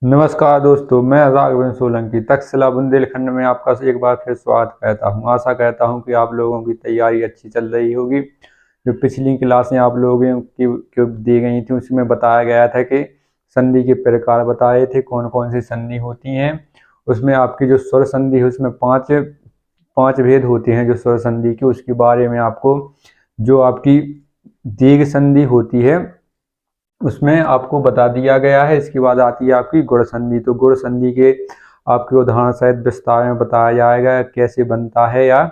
नमस्कार दोस्तों, मैं राघवेंद्र सोलंकी तक्षशिला बुंदेलखंड में आपका एक बार फिर स्वागत करता हूं। आशा करता हूं कि आप लोगों की तैयारी अच्छी चल रही होगी। जो पिछली क्लासें आप लोगों की दी गई थी उसमें बताया गया था कि संधि के प्रकार बताए थे, कौन कौन सी संधि होती हैं। उसमें आपकी जो स्वर संधि है उसमें पांच पांच भेद होते हैं जो स्वर संधि के, उसके बारे में आपको जो आपकी दीर्घ संधि होती है उसमें आपको बता दिया गया है। इसके बाद आती है आपकी गुण संधि। तो गुण संधि के आपके उदाहरण सहित विस्तार में बताया जाएगा कैसे बनता है या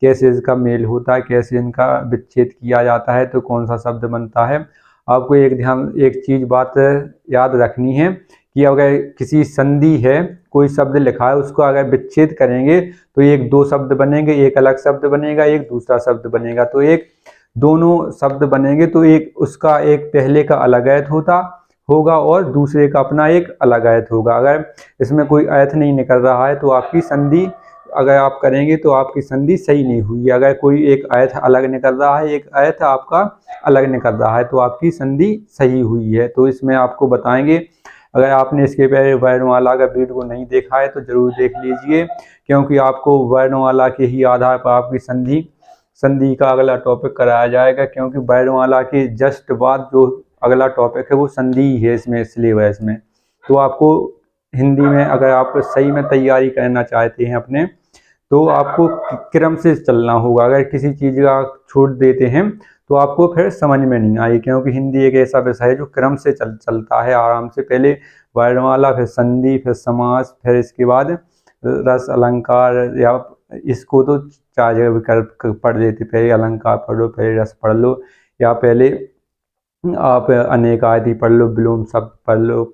कैसे इसका मेल होता है, कैसे इनका विच्छेद किया जाता है, तो कौन सा शब्द बनता है। आपको एक चीज बात याद रखनी है कि अगर किसी संधि है, कोई शब्द लिखा है, उसको अगर विच्छेद करेंगे तो एक दो शब्द बनेंगे, एक अलग शब्द बनेगा, एक दूसरा शब्द बनेगा। तो एक दोनों शब्द बनेंगे तो एक उसका एक पहले का अलग अर्थ होगा और दूसरे का अपना एक अलग अर्थ होगा। अगर इसमें कोई अर्थ नहीं निकल रहा है तो आपकी संधि अगर आप करेंगे तो आपकी संधि सही नहीं हुई। अगर कोई एक अर्थ अलग निकल रहा है, एक अर्थ आपका अलग निकल रहा है, तो आपकी संधि सही हुई है। तो इसमें आपको बताएंगे। अगर आपने इसके पहले वर्णमाला का वीडियो नहीं देखा है तो जरूर देख लीजिए, क्योंकि आपको वर्णमाला के ही आधार पर आपकी संधि का अगला टॉपिक कराया जाएगा। क्योंकि वर्णमाला के जस्ट बाद जो अगला टॉपिक है वो संधि है इसमें सिलेबस में। तो आपको हिंदी में अगर आप सही में तैयारी करना चाहते हैं अपने, तो आपको क्रम से चलना होगा। अगर किसी चीज़ का छोड़ देते हैं तो आपको फिर समझ में नहीं आएगी, क्योंकि हिंदी एक ऐसा विषय है जो क्रम से चलता है आराम से। पहले वर्णमाला, फिर संधि, फिर समास, फिर इसके बाद रस अलंकार, या इसको तो चार जगह विकल्प पढ़ लेते। पहले अलंकार पढ़ लो, पहले रस पढ़ लो, या पहले आप अनेक आदि पढ़ लो, विलोम शब्द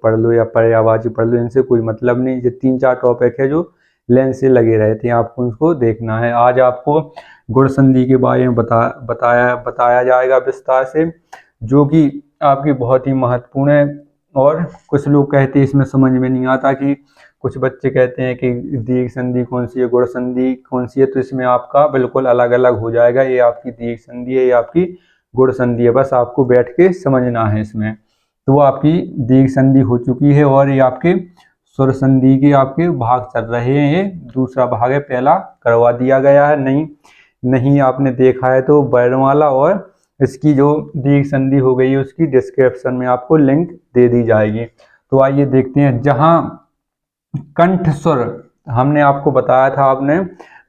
पढ़ लो या पर्यायवाची पढ़ लो। इनसे कोई मतलब नहीं। ये तीन चार टॉपिक है जो लाइन से लगे रहते हैं, आपको उनको देखना है। आज आपको गुण संधि के बारे में बताया जाएगा विस्तार से, जो कि आपकी बहुत ही महत्वपूर्ण है। और कुछ लोग कहते हैं इसमें समझ में नहीं आता, कि कुछ बच्चे कहते हैं कि दीर्घ संधि कौन सी है, गुण संधि कौन सी है। तो इसमें आपका बिल्कुल अलग अलग हो जाएगा। ये आपकी दीर्घ संधि है, ये आपकी गुण संधि है। बस आपको बैठ के समझना है इसमें। तो वो आपकी दीर्घ संधि हो चुकी है और ये आपके स्वर संधि के आपके भाग चल रहे हैं। ये दूसरा भाग है, पहला करवा दिया गया है। नहीं आपने देखा है तो वर्णमाला और इसकी जो दीर्घ संधि हो गई है उसकी डिस्क्रिप्शन में आपको लिंक दे दी जाएगी। तो आइए देखते हैं। जहां कंठ स्वर हमने आपको बताया था, आपने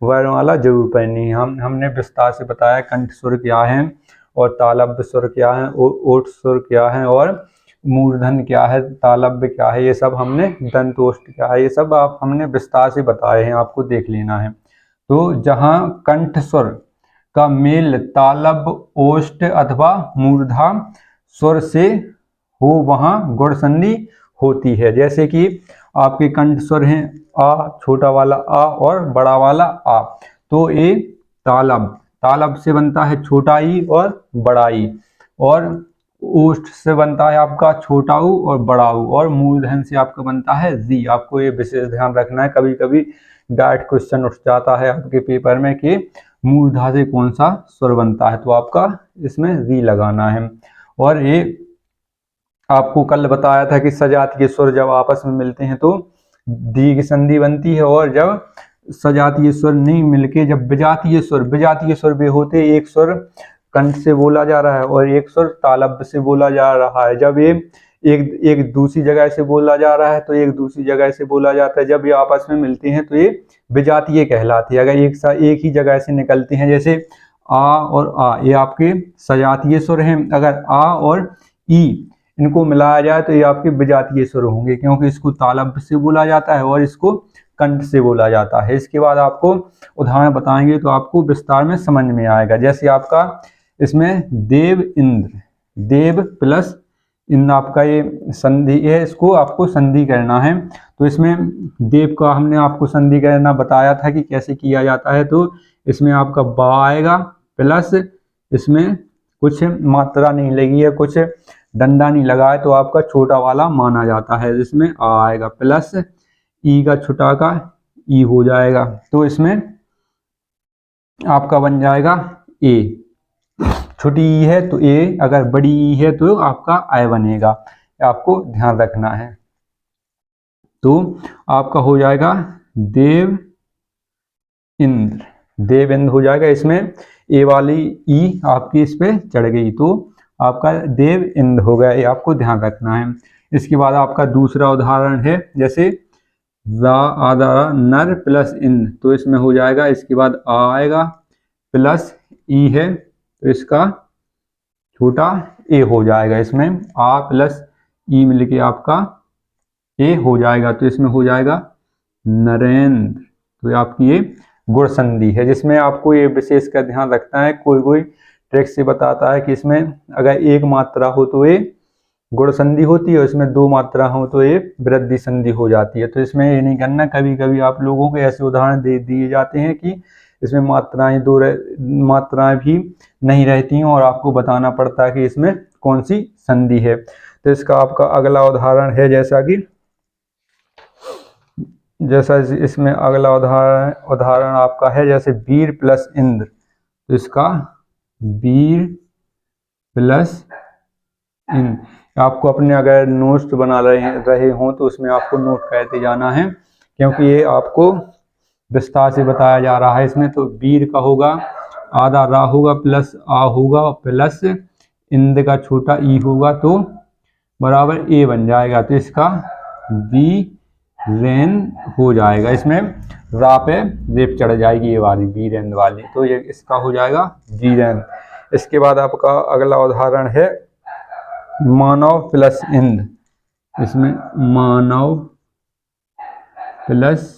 वर्णमाला जरूर पढ़नी है। हमने विस्तार से बताया कंठ स्वर क्या है और तालव्य स्वर क्या है, ओष्ठ स्वर क्या है और मूर्धन क्या है, तालव्य क्या है, ये सब हमने, दंतोष्ठ क्या है, ये सब हमने विस्तार से बताए हैं, आपको देख लेना है। तो जहां कंठ स्वर का मेल तालव्य, ओष्ठ अथवा मूर्धा स्वर से हो वहां गुण संधि होती है। जैसे कि आपके कंठ स्वर हैं आ, छोटा वाला आ और बड़ा वाला आ। तो ये तालब से बनता है छोटा ई और बड़ा ई, और ओष्ठ से बनता है आपका छोटा ऊ और बड़ा ऊ, और मूर्धन से आपका बनता है जी। आपको ये विशेष ध्यान रखना है। कभी कभी डायरेक्ट क्वेश्चन उठ जाता है आपके पेपर में कि मूर्धा से कौन सा स्वर बनता है, तो आपका इसमें जी लगाना है। और ये आपको कल बताया था कि सजातीय स्वर जब आपस में मिलते हैं तो दीर्घ संधि बनती है, और जब सजातीय स्वर नहीं मिलके जब विजातीय स्वर भी होते, एक स्वर कंठ से बोला जा रहा है और एक स्वर तालव्य से बोला जा रहा है। जब ये एक दूसरी जगह से बोला जा रहा है तो एक दूसरी जगह से बोला जाता है। जब ये आपस में मिलते हैं तो ये विजातीय कहलाती है। अगर एक ही जगह से निकलते हैं, जैसे आ और आ, ये आपके सजातीय स्वर हैं। अगर आ और ई इनको मिलाया जाए तो ये आपके विजातीय स्वर होंगे, क्योंकि इसको तालव्य से बोला जाता है और इसको कंठ से बोला जाता है। इसके बाद आपको उदाहरण बताएंगे तो आपको विस्तार में समझ में आएगा। जैसे आपका इसमें देव इंद्र, देव प्लस इंद्र आपका ये संधि है, इसको आपको संधि करना है। तो इसमें देव का हमने आपको संधि करना बताया था कि कैसे किया जाता है। तो इसमें आपका बा आएगा, प्लस इसमें कुछ मात्रा नहीं लगी है, कुछ डंडा नहीं लगा है, तो आपका छोटा वाला माना जाता है। इसमें आ आएगा, प्लस ई का छुटा का ई हो जाएगा, तो इसमें आपका बन जाएगा ए। छोटी ई है तो ए, अगर बड़ी ई है तो आपका आई बनेगा। आपको ध्यान रखना है। तो आपका हो जाएगा देव इंद्र, देव इंद्र हो जाएगा। इसमें ए वाली ई आपकी इस पे चढ़ गई तो आपका देव इंद्र हो गया, ये आपको ध्यान रखना है। इसके बाद आपका दूसरा उदाहरण है, जैसे आधा नर प्लस इंद्र, तो इसमें हो जाएगा, इसके बाद आ आएगा प्लस ई है तो इसका छोटा ए हो जाएगा। इसमें आ प्लस ई मिलके आपका ए हो जाएगा, तो इसमें हो जाएगा नरेंद्र। तो आपकी ये गुण संधि है, जिसमें आपको ये विशेष का ध्यान रखना है। कोई कोई ट्रिक से बताता है कि इसमें अगर एक मात्रा हो तो ये गुण संधि होती है, और इसमें दो मात्रा हो तो ये वृद्धि संधि हो जाती है। तो इसमें ये नहीं करना। कभी कभी आप लोगों को ऐसे उदाहरण दे दिए जाते हैं कि इसमें मात्राएं दो मात्राएं भी नहीं रहती हैं, और आपको बताना पड़ता है कि इसमें कौन सी संधि है। तो इसका आपका अगला उदाहरण है, जैसा इसमें अगला उदाहरण आपका है, जैसे वीर प्लस इंद्र, तो इसका वीर प्लस इंद्र। आपको अपने अगर नोट्स बना रहे हों तो उसमें आपको नोट करते जाना है, क्योंकि ये आपको विस्तार से बताया जा रहा है इसमें। तो वीर का होगा आधा रा होगा प्लस आ होगा प्लस इंद्र का छोटा ई होगा तो बराबर ए बन जाएगा। तो इसका वीरेन हो जाएगा। इसमें रा पे रेप चढ़ जाएगी ये वाली वीरेन वाली, तो ये इसका हो जाएगा वीरेन। इसके बाद आपका अगला उदाहरण है मानव प्लस इंद्र। इसमें मानव प्लस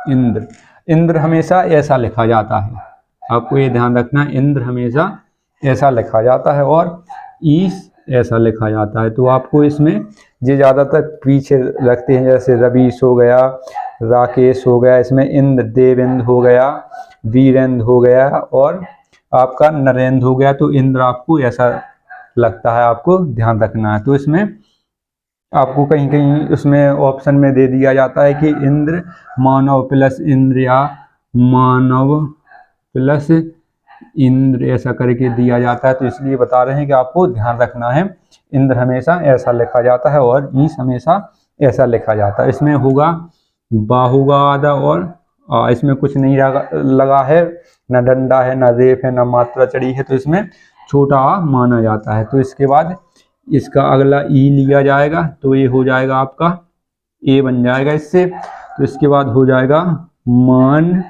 इंद्र, इंद्र हमेशा ऐसा लिखा जाता है, आपको ये ध्यान रखना, इंद्र हमेशा ऐसा लिखा जाता है और ईश ऐसा लिखा जाता है। तो आपको इसमें ये ज़्यादातर पीछे रखते हैं, जैसे रवीश हो गया, राकेश हो गया, इसमें इंद्र देवेंद्र हो गया, वीरेंद्र हो गया और आपका नरेंद्र हो गया। तो इंद्र आपको ऐसा लगता है, आपको ध्यान रखना है। तो इसमें आपको कहीं कहीं उसमें ऑप्शन में दे दिया जाता है कि इंद्र मानव प्लस इंद्र या मानव प्लस इंद्र, ऐसा करके दिया जाता है। तो इसलिए बता रहे हैं कि आपको ध्यान रखना है, इंद्र हमेशा ऐसा लिखा जाता है और ईश हमेशा ऐसा लिखा जाता है। इसमें होगा बा होगा आधा और इसमें कुछ नहीं लगा है, न डंडा है, न रेफ है, न मात्रा चढ़ी है, तो इसमें छोटा आ माना जाता है। तो इसके बाद इसका अगला ई लिया जाएगा, तो ये हो जाएगा आपका ए बन जाएगा इससे। तो इसके बाद हो जाएगा मान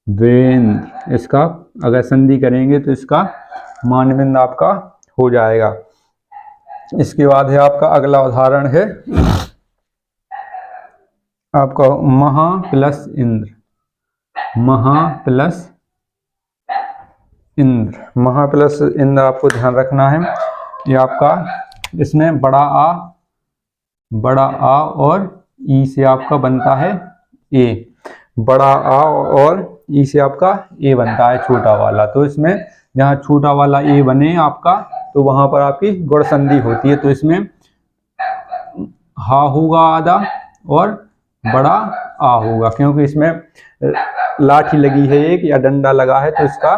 वेंद्र, इसका अगर संधि करेंगे तो इसका मानवेंद्र आपका हो जाएगा। इसके बाद है आपका अगला उदाहरण है आपका महा प्लस इंद्र, महा प्लस इंद्र, महा प्लस इंद्र आपको ध्यान रखना है। ये आपका इसमें बड़ा आ और ई से आपका बनता है ए, बड़ा आ और ई से आपका ए बनता है छोटा वाला। तो इसमें जहाँ छोटा वाला ए बने आपका, तो वहां पर आपकी गुण संधि होती है। तो इसमें हा होगा आधा और बड़ा आ होगा, क्योंकि इसमें लाठी लगी है एक या डंडा लगा है, तो इसका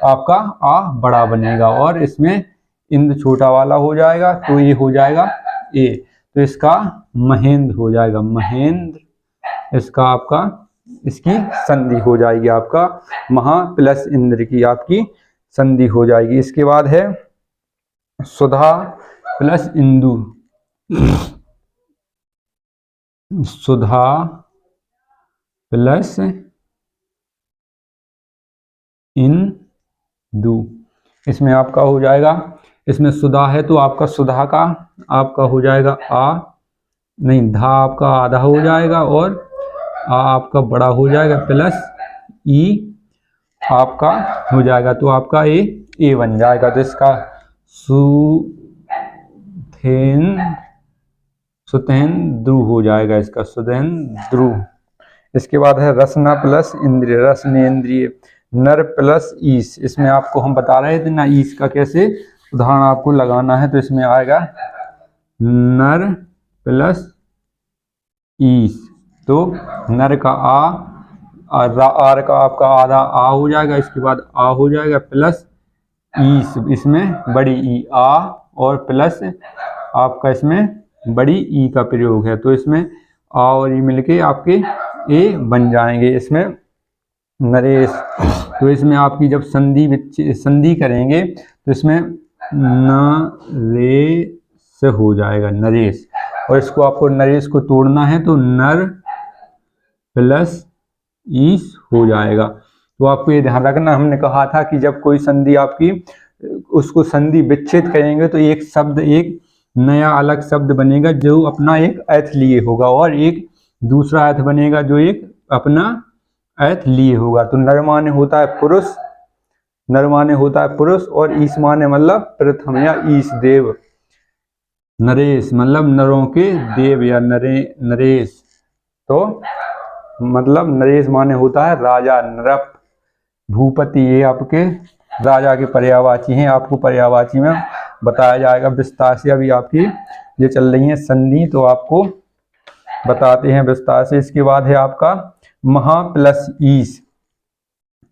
आपका आ बड़ा बनेगा और इसमें इंद्र छोटा वाला हो जाएगा, तो ये हो जाएगा ए। तो इसका महेंद्र हो जाएगा, महेंद्र इसका आपका इसकी संधि हो जाएगी, आपका महा प्लस इंद्र की आपकी संधि हो जाएगी। इसके बाद है सुधा प्लस इंदु, सुधा प्लस इंदु, इसमें आपका हो जाएगा, इसमें सुधा है तो आपका सुधा का आपका हो जाएगा धा आपका आधा हो जाएगा और आपका बड़ा हो जाएगा प्लस ई आपका हो जाएगा, तो आपका ए बन जाएगा। तो इसका सुतेंद्रु हो जाएगा, इसका सुतेंद्रु। इसके बाद है रसना प्लस इंद्रिय, रसनेन्द्रिय, नर प्लस ईश। इसमें आपको हम बता रहे थे ना ईश का कैसे उदाहरण आपको लगाना है। तो इसमें आएगा नर प्लस ईश, तो नर का आर का आपका आधा आ हो जाएगा, इसके बाद आ हो जाएगा प्लस ईश, इसमें बड़ी ई आ और प्लस आपका इसमें बड़ी ई का प्रयोग है, तो इसमें आ और ई मिलके आपके ए बन जाएंगे। इसमें नरेश, तो इसमें आपकी जब संधि करेंगे तो इसमें नरेश हो जाएगा, नरेश। और इसको आपको नरेश को तोड़ना है तो नर प्लस ईस हो जाएगा। तो आपको ये ध्यान रखना, हमने कहा था कि जब कोई संधि आपकी उसको संधि विच्छेद करेंगे तो एक शब्द, एक नया अलग शब्द बनेगा जो अपना एक अर्थ लिए होगा, और एक दूसरा अर्थ बनेगा जो एक अपना अर्थ लिए होगा। तो नर माने होता है पुरुष, नर माने होता है पुरुष, और ईश माने मतलब प्रथम या ईश देव। नरेश मतलब नरों के देव या नरेश, तो मतलब नरेश माने होता है राजा, नरप, भूपति, ये आपके राजा के पर्यायवाची हैं। आपको पर्यायवाची में बताया जाएगा विस्तार से। अभी आपकी ये चल रही है संधि, तो आपको बताते हैं विस्तार से। इसके बाद है आपका महा प्लस ईस,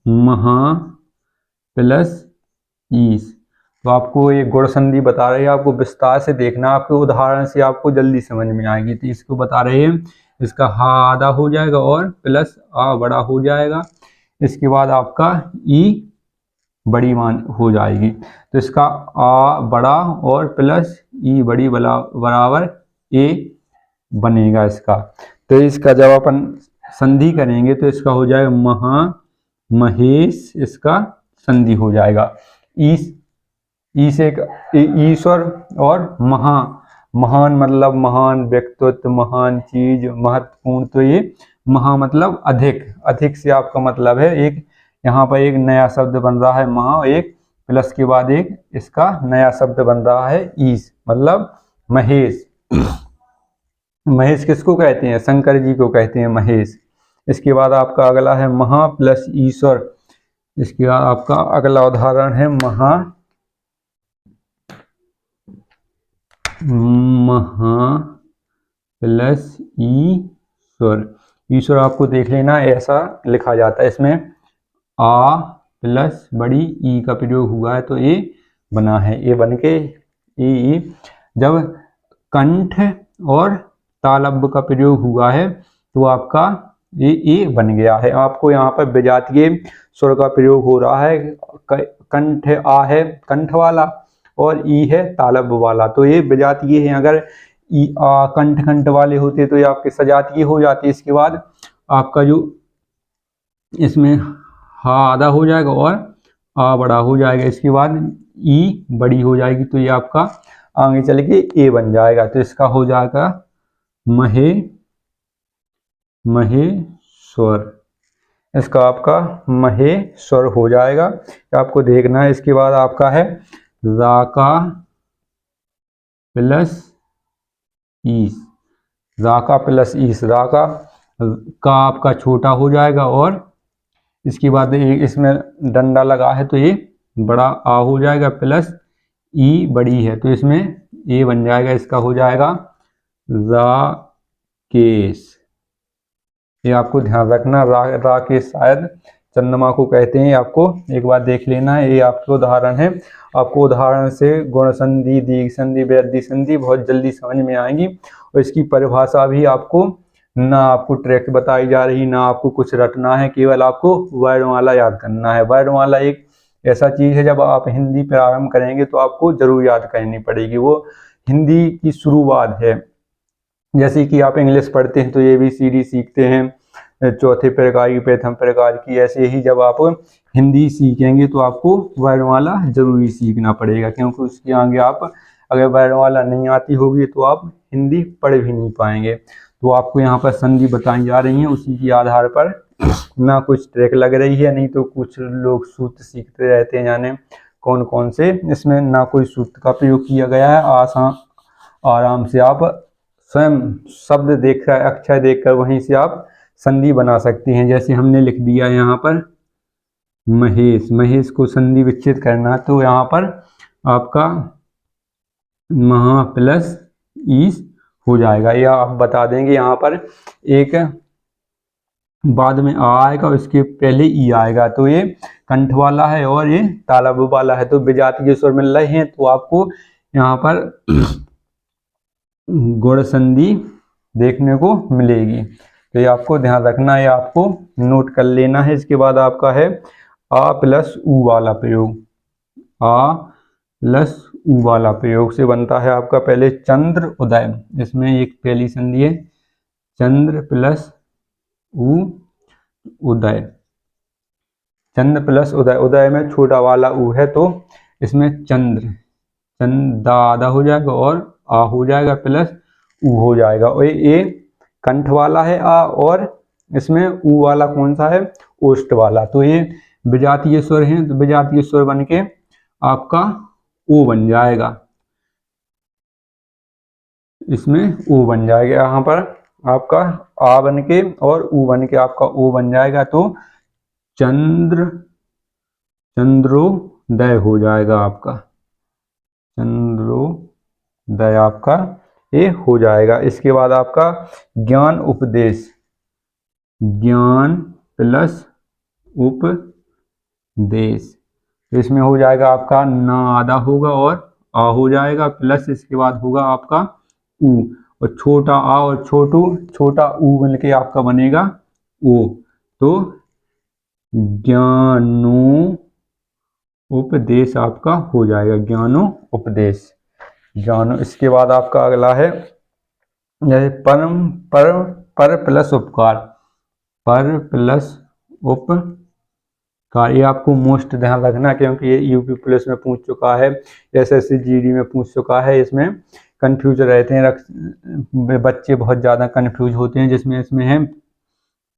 महा प्लस ईस। तो आपको ये गुण संधि बता रहे हैं, आपको विस्तार से देखना, आपके उदाहरण से आपको जल्दी समझ में आएगी। तो इसको बता रहे हैं, इसका हा आधा हो जाएगा और प्लस आ बड़ा हो जाएगा। इसके बाद आपका ई बड़ी मान हो जाएगी, तो इसका आ बड़ा और प्लस ई बड़ी बराबर ए बनेगा इसका। तो इसका जब अपन संधि करेंगे तो इसका हो जाएगा महा महेश, इसका संधि हो जाएगा। ईश एक ईश्वर, और महान मतलब महान व्यक्तित्व, महान चीज, महत्वपूर्ण। तो ये महा मतलब अधिक, अधिक से आपका मतलब है एक, यहाँ पर एक नया शब्द बन रहा है महा, एक प्लस के बाद एक इसका नया शब्द बन रहा है ईश मतलब महेश। महेश किसको कहते हैं? शंकर जी को कहते हैं महेश। इसके बाद आपका अगला है महा प्लस ईश्वर। इसके बाद आपका अगला उदाहरण है महा प्लस ईश्वर। ईश्वर आपको देख लेना, ऐसा लिखा जाता है, इसमें आ प्लस बड़ी ई का प्रयोग हुआ है तो ए बना है, ए बन के ई। जब कंठ और तालब्य का प्रयोग हुआ है तो आपका ये ए बन गया है। आपको यहाँ पर विजातीय स्वर का प्रयोग हो रहा है, कंठ आ है कंठ वाला और ई है तालब्य वाला, तो ये विजातीय है। अगर ई आ कंठ वाले होते तो ये आपके सजातीय हो जाते। इसके बाद आपका जो इसमें हा आधा हो जाएगा और आ बड़ा हो जाएगा। इसके बाद ई बड़ी हो जाएगी, तो ये आपका आगे चल के ए बन जाएगा। तो इसका हो जाएगा महेश्वर, इसका आपका महेश्वर हो जाएगा। आपको देखना है। इसके बाद आपका है राका प्लस ईस, राका प्लस ईस। राका का आपका छोटा हो जाएगा और इसके बाद इसमें डंडा लगा है तो ये बड़ा आ हो जाएगा, प्लस ई बड़ी है तो इसमें ए बन जाएगा। इसका हो जाएगा राकेश। ये आपको ध्यान रखना, राकेश शायद चंद्रमा को कहते हैं। आपको एक बार देख लेना है। ये आपके उदाहरण है। आपको उदाहरण से गुण संधि, दीर्घ संधि, वृद्धि संधि बहुत जल्दी समझ में आएंगी। और इसकी परिभाषा भी आपको ना आपको ट्रैक बताई जा रही, ना आपको कुछ रटना है, केवल आपको वर्णमाला याद करना है। वर्णमाला एक ऐसा चीज है, जब आप हिंदी प्रारंभ करेंगे तो आपको जरूर याद करनी पड़ेगी। वो हिंदी की शुरुआत है। जैसे कि आप इंग्लिश पढ़ते हैं तो ABCD सीखते हैं, चौथे प्रकार की, प्रथम प्रकार की, ऐसे ही जब आप हिंदी सीखेंगे तो आपको वर्णमाला जरूरी सीखना पड़ेगा, क्योंकि उसके आगे आप अगर वर्णमाला नहीं आती होगी तो आप हिंदी पढ़ भी नहीं पाएंगे। तो आपको यहाँ पर संधि बताई जा रही है, उसी के आधार पर ना कुछ ट्रैक लग रही है, नहीं तो कुछ लोग सूत्र सीखते रहते हैं, जाने कौन कौन से। इसमें ना कोई सूत्र का प्रयोग किया गया है। आराम से आप स्वयं शब्द देखकर, अक्षर देखकर वहीं से आप संधि बना सकते हैं। जैसे हमने लिख दिया यहाँ पर महेश, महेश को संधि विच्छेद करना, तो यहाँ पर आपका महा प्लस ईस हो जाएगा। या आप बता देंगे यहाँ पर एक बाद में आ आएगा और इसके पहले ई आएगा, तो ये कंठ वाला है और ये तालब्य वाला है, तो विजातीय स्वर मिल रहे हैं। तो आपको यहाँ पर गुण संधि देखने को मिलेगी। तो ये आपको ध्यान रखना है, आपको नोट कर लेना है। इसके बाद आपका है आ प्लस ऊ वाला प्रयोग। आ प्लस ऊ वाला प्रयोग से बनता है आपका पहले चंद्र उदय। इसमें एक पहली संधि है चंद्र प्लस ऊ उदय। चंद्र प्लस उदय, उदय में छोटा वाला ऊ है तो इसमें चंद्र, चंदा आधा हो जाएगा और आ हो जाएगा प्लस ऊ हो जाएगा। और ये कंठ वाला है आ, और इसमें ऊ वाला कौन सा है, ओष्ठ वाला। तो ये विजातीय स्वर है, तो विजातीय स्वर बन के आपका ओ बन जाएगा, इसमें ओ बन जाएगा। यहाँ पर आपका आ बन के और ऊ बन के आपका ओ बन जाएगा। तो चंद्र, चंद्रोदय हो जाएगा आपका, चंद्रोदय आपका ये हो जाएगा। इसके बाद आपका ज्ञान उपदेश, ज्ञान प्लस उपदेश। इसमें हो जाएगा आपका ना आधा होगा और आ हो जाएगा प्लस इसके बाद होगा आपका ऊ, और छोटा आ और छोटा ऊ मिलके आपका बनेगा ओ। तो ज्ञानो उपदेश आपका हो जाएगा, ज्ञानो उपदेश, ज्ञानो। इसके बाद आपका अगला है जैसे परम पर प्लस उपकार, पर प्लस उपकार। ये आपको मोस्ट ध्यान रखना क्योंकि ये यूपी पुलिस में पूछ चुका है, एसएससी जीडी में पूछ चुका है। इसमें कंफ्यूज रहते हैं बच्चे, बहुत ज़्यादा कंफ्यूज होते हैं। जिसमें इसमें है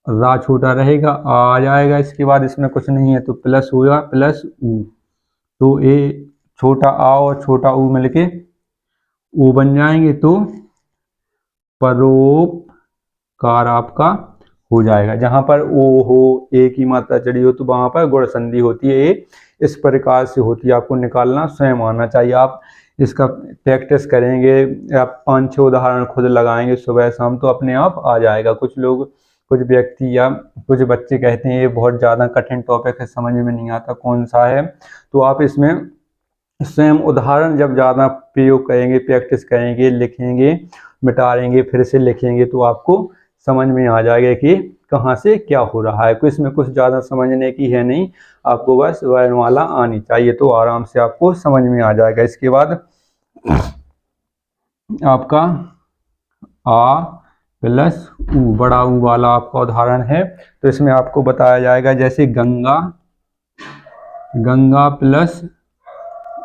रा छोटा रहेगा आ जाएगा, इसके बाद इसमें कुछ नहीं है तो प्लस होगा प्लस ऊ। तो ये छोटा आ और छोटा ऊ मिलके ओ बन जाएंगे। तो परोपकार आपका हो जाएगा। जहां पर ओ हो, ए की मात्रा चढ़ी हो तो वहां पर गुण संधि होती है। ये इस प्रकार से होती है, आपको निकालना स्वयं आना चाहिए। आप इसका प्रैक्टिस करेंगे, आप 5-6 उदाहरण खुद लगाएंगे सुबह शाम तो अपने आप आ जाएगा। कुछ लोग, कुछ व्यक्ति या कुछ बच्चे कहते हैं ये बहुत ज़्यादा कठिन टॉपिक है, समझ में नहीं आता कौन सा है। तो आप इसमें स्वयं उदाहरण जब ज़्यादा प्रयोग करेंगे, प्रैक्टिस करेंगे, लिखेंगे, मिटाएंगे, फिर से लिखेंगे तो आपको समझ में आ जाएगा कि कहाँ से क्या हो रहा है। इसमें कुछ ज़्यादा समझने की है नहीं, आपको बस वर्णमाला आनी चाहिए तो आराम से आपको समझ में आ जाएगा। इसके बाद आपका आ प्लस ऊ, बड़ा ऊ वाला आपका उदाहरण है। तो इसमें आपको बताया जाएगा जैसे गंगा, गंगा प्लस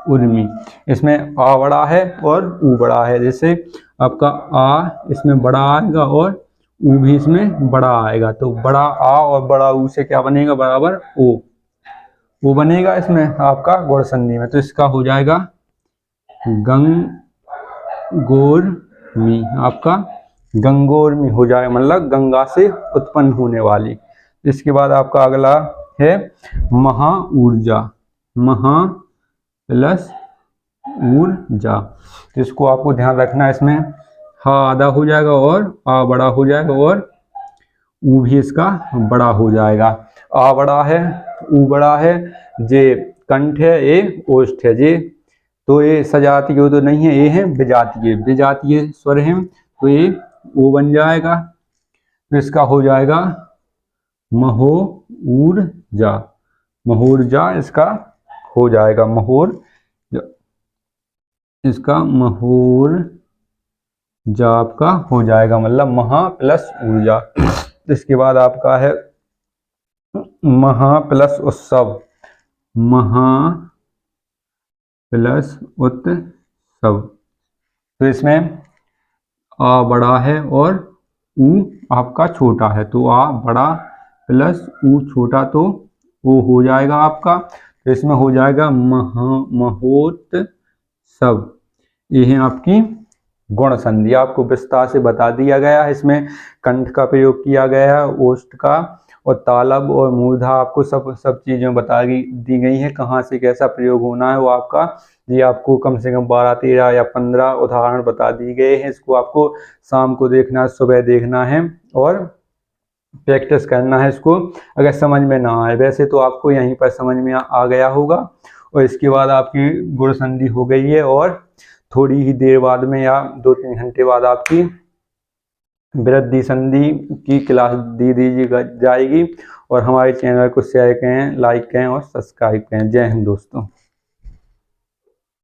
उर्मी। इसमें आ बड़ा है और ऊ बड़ा है। जैसे आपका आ इसमें बड़ा आएगा और ऊ भी इसमें बड़ा आएगा। तो बड़ा आ और बड़ा ऊ से क्या बनेगा, बराबर ओ, वो बनेगा इसमें आपका गुण संधि में। तो इसका हो जाएगा गंगोर्मी, आपका गंगोर्मी हो जाएगा, मतलब गंगा से उत्पन्न होने वाली। इसके बाद आपका अगला है महा ऊर्जा, महा प्लस ऊर्जा। तो इसको आपको ध्यान रखना, इसमें हा आधा हो जाएगा और आ बड़ा हो जाएगा और ऊ भी इसका बड़ा हो जाएगा। आ बड़ा है, ऊ बड़ा है, जे कंठ है, ये ओष्ठ है, जे तो ये सजातीय तो नहीं है, ये है विजातीय, विजातीय स्वर है तो ये ओ बन जाएगा। तो इसका हो जाएगा महो ऊर्जा, महोर्जा इसका हो जाएगा, महोर, इसका महोर जा आपका हो जाएगा, मतलब महा प्लस ऊर्जा। इसके बाद आपका है महा प्लस उत्सव, महा प्लस उत्सव। तो इसमें आ बड़ा है और ऊ आपका छोटा है, तो आ बड़ा प्लस ऊ छोटा तो वो हो जाएगा आपका। तो इसमें हो जाएगा महोत्सव। ये है आपकी गुण संधि, आपको विस्तार से बता दिया गया है। इसमें कंठ का प्रयोग किया गया है, ओष्ठ का, और तालब और मूर्धा आपको सब चीज़ें बता दी गई हैं। कहाँ से कैसा प्रयोग होना है वो आपका, ये आपको कम से कम 12, 13 या 15 उदाहरण बता दिए गए हैं। इसको आपको शाम को देखना है, सुबह देखना है और प्रैक्टिस करना है इसको। अगर समझ में ना आए, वैसे तो आपको यहीं पर समझ में आ गया होगा। और इसके बाद आपकी गुण संधि हो गई है। और थोड़ी ही देर बाद में या 2-3 घंटे बाद आपकी वृद्धि संधि की क्लास दी जाएगी। और हमारे चैनल को शेयर करें, लाइक करें और सब्सक्राइब करें। जय हिंद दोस्तों।